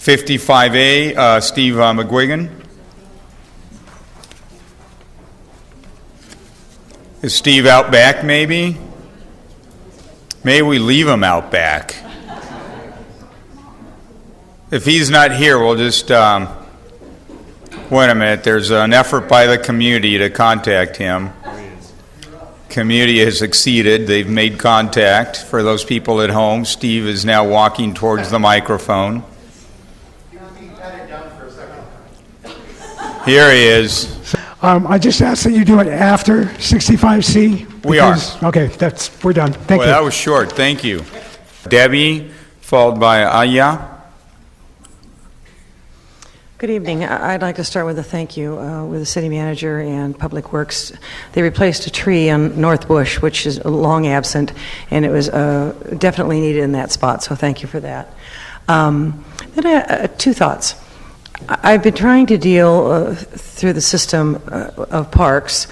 55A, Steve McGuigan. Is Steve out back, maybe? Maybe we leave him out back. If he's not here, we'll just, wait a minute, there's an effort by the community to contact him. Community has succeeded. They've made contact. For those people at home, Steve is now walking towards the microphone. Here he is. I just asked that you do it after 65C. We are. Okay, we're done. Thank you. That was short. Thank you. Debbie, followed by Aya. Good evening. I'd like to start with a thank you with the city manager and Public Works. They replaced a tree on North Bush, which is long absent, and it was definitely needed in that spot, so thank you for that. Then two thoughts. I've been trying to deal through the system of parks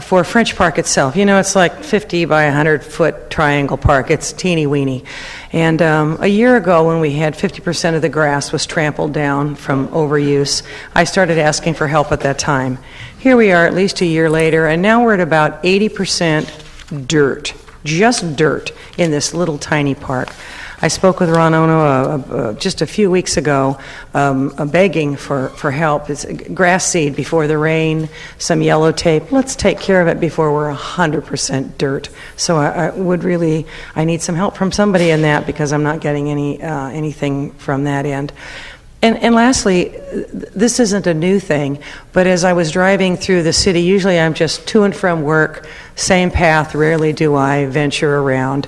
for French Park itself. You know, it's like 50 by 100 foot triangle park. It's teeny weeny. And a year ago, when we had 50% of the grass was trampled down from overuse, I started asking for help at that time. Here we are at least a year later, and now we're at about 80% dirt, just dirt in this little tiny park. I spoke with Ron Ono just a few weeks ago, begging for help. It's grass seed before the rain, some yellow tape. Let's take care of it before we're 100% dirt. So I need some help from somebody in that, because I'm not getting anything from that end. And lastly, this isn't a new thing, but as I was driving through the city, usually I'm just to and from work, same path, rarely do I venture around.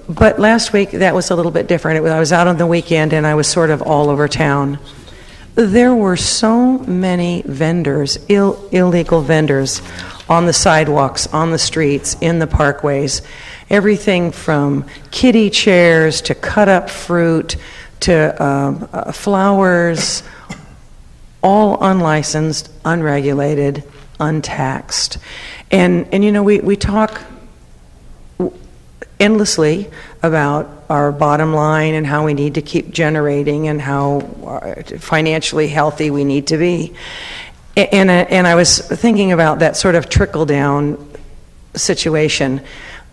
But last week, that was a little bit different. I was out on the weekend, and I was sort of all over town. There were so many vendors, illegal vendors, on the sidewalks, on the streets, in the parkways. Everything from kiddie chairs to cut-up fruit to flowers, all unlicensed, unregulated, untaxed. And you know, we talk endlessly about our bottom line and how we need to keep generating and how financially healthy we need to be. And I was thinking about that sort of trickle-down situation.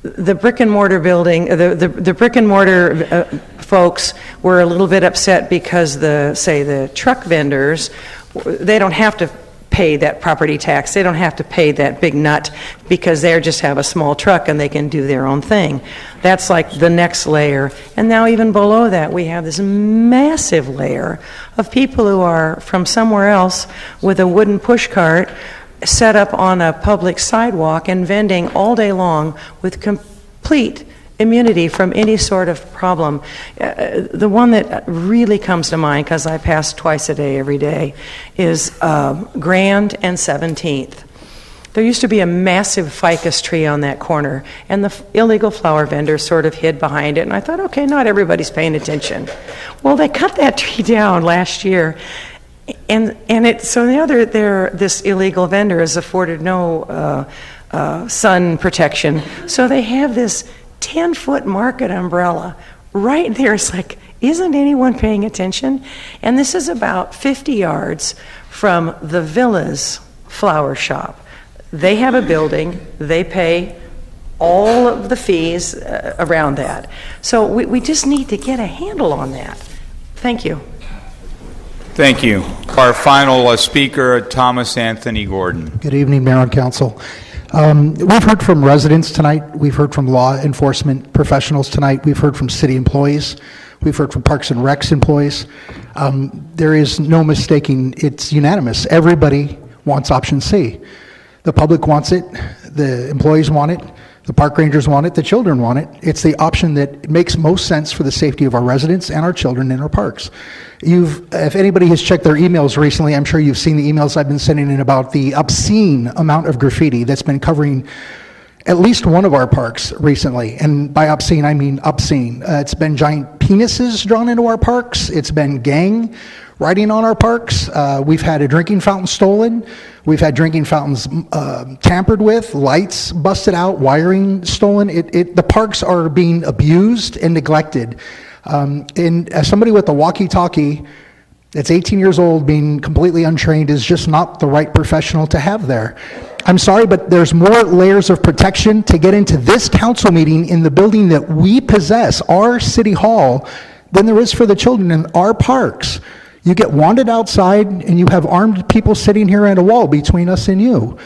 The brick and mortar building, the brick and mortar folks were a little bit upset because the truck vendors, they don't have to pay that property tax. They don't have to pay that big nut because they just have a small truck and they can do their own thing. That's like the next layer. And now even below that, we have this massive layer of people who are from somewhere else with a wooden push cart set up on a public sidewalk and vending all day long with complete immunity from any sort of problem. The one that really comes to mind, because I pass twice a day every day, is Grand and 17th. There used to be a massive ficus tree on that corner, and the illegal flower vendors sort of hid behind it, and I thought, okay, not everybody's paying attention. Well, they cut that tree down last year, and so now this illegal vendor is afforded no sun protection, so they have this 10-foot market umbrella right there. It's like, isn't anyone paying attention? And this is about 50 yards from the Villa's flower shop. They have a building. They pay all of the fees around that. So we just need to get a handle on that. Thank you. Thank you. Our final speaker, Thomas Anthony Gordon. Good evening, Mayor and Council. We've heard from residents tonight. We've heard from law enforcement professionals tonight. We've heard from city employees. We've heard from Parks and Recs employees. There is no mistaking, it's unanimous. Everybody wants option C. The public wants it, the employees want it, the park rangers want it, the children want it. It's the option that makes most sense for the safety of our residents and our children in our parks. If anybody has checked their emails recently, I'm sure you've seen the emails I've been sending in about the obscene amount of graffiti that's been covering at least one of our parks recently. And by obscene, I mean obscene. It's been giant penises drawn into our parks. It's been gang riding on our parks. We've had a drinking fountain stolen. We've had drinking fountains tampered with, lights busted out, wiring stolen. The parks are being abused and neglected. And as somebody with a walkie-talkie that's 18 years old, being completely untrained is just not the right professional to have there. I'm sorry, but there's more layers of protection to get into this council meeting in the building that we possess, our city hall, than there is for the children in our parks. You get wanted outside, and you have armed people sitting here at a wall between us and you.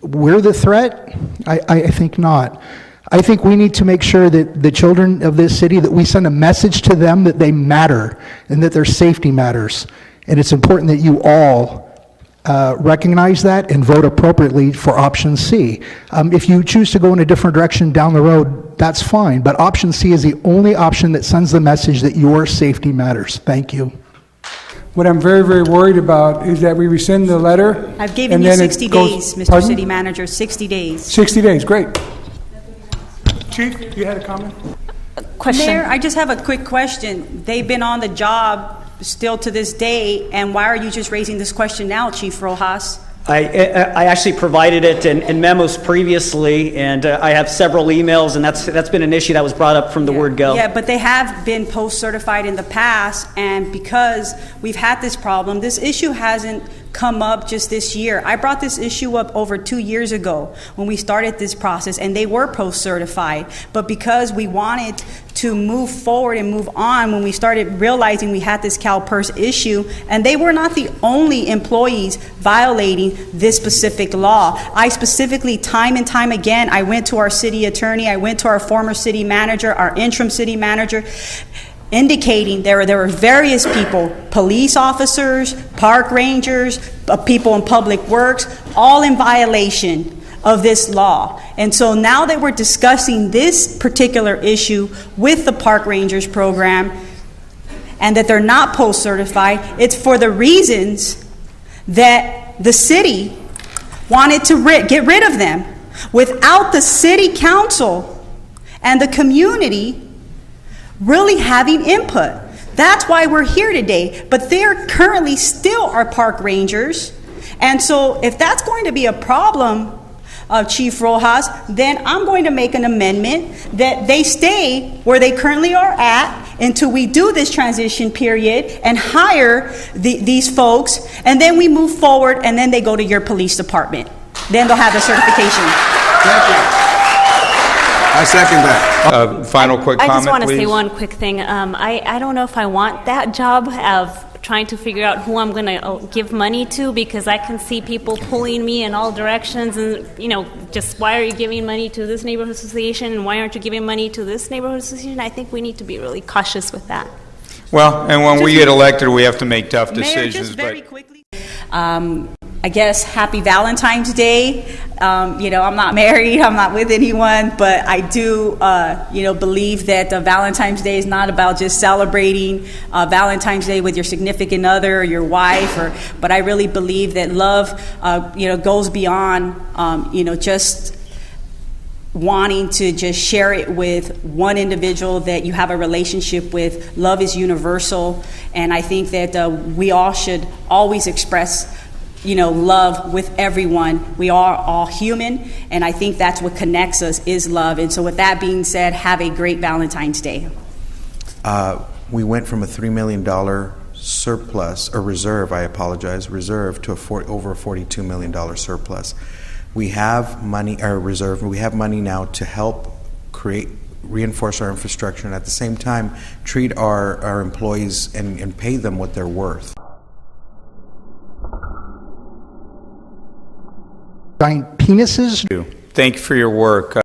We're the threat? I think not. I think we need to make sure that the children of this city, that we send a message to them that they matter and that their safety matters. And it's important that you all recognize that and vote appropriately for option C. If you choose to go in a different direction down the road, that's fine. But option C is the only option that sends the message that your safety matters. Thank you. What I'm very, very worried about is that we rescind the letter. I've given and you then it 60 goes- days, Mr. Pardon? City Manager, 60 days. 60 days, great. Chief, you had a comment? Question. Mayor, I just have a quick question. They've been on the job still to this day, and why are you just raising this question now, Chief Rojas? I actually provided it in memos previously, and I have several emails, and that's been an issue that was brought up from the word go. Yeah, but they have been post-certified in the past, and because we've had this problem, this issue hasn't come up just this year. I brought this issue up over 2 years ago when we started this process, and they were post-certified. But because we wanted to move forward and move on, when we started realizing we had this CalPERS issue, and they were not the only employees violating this specific law. I specifically, time and time again, I went to our city attorney, I went to our former city manager, our interim city manager, indicating there were various people, police officers, park rangers, people in public works, all in violation of this law. And so now that we're discussing this particular issue with the park rangers program and that they're not post-certified, it's for the reasons that the city wanted to get rid of them without the city council and the community really having input. That's why we're here today. But they're currently still our park rangers. And so if that's going to be a problem, Chief Rojas, then I'm going to make an amendment that they stay where they currently are at until we do this transition period and hire these folks, and then we move forward, and then they go to your police department. Then they'll have the certification. Thank you. I second that. Final quick I comment, just want to say please. one quick thing. I don't know if I want that job of trying to figure out who I'm going to give money to, because I can see people pulling me in all directions and, just why are you giving money to this neighborhood association and why aren't you giving money to this neighborhood association? I think we need to be really cautious with that. Well, and when we get elected, we have to make tough Mayor, decisions. just very But quickly. I guess happy Valentine's Day. I'm not married, I'm not with anyone, but I do, believe that Valentine's Day is not about just celebrating Valentine's Day with your significant other or your wife, but I really believe that love, goes beyond, just wanting to just share it with one individual that you have a relationship with. Love is universal, and I think that we all should always express love with everyone. We are all human, and I think that's what connects us is love. And so with that being said, have a great Valentine's Day. We went from a $3 million surplus, or reserve, reserve, to over a $42 million surplus. We have money, our reserve, we have money now to help reinforce our infrastructure, and at the same time treat our employees and pay them what they're worth. Giant penises? thank you for your work.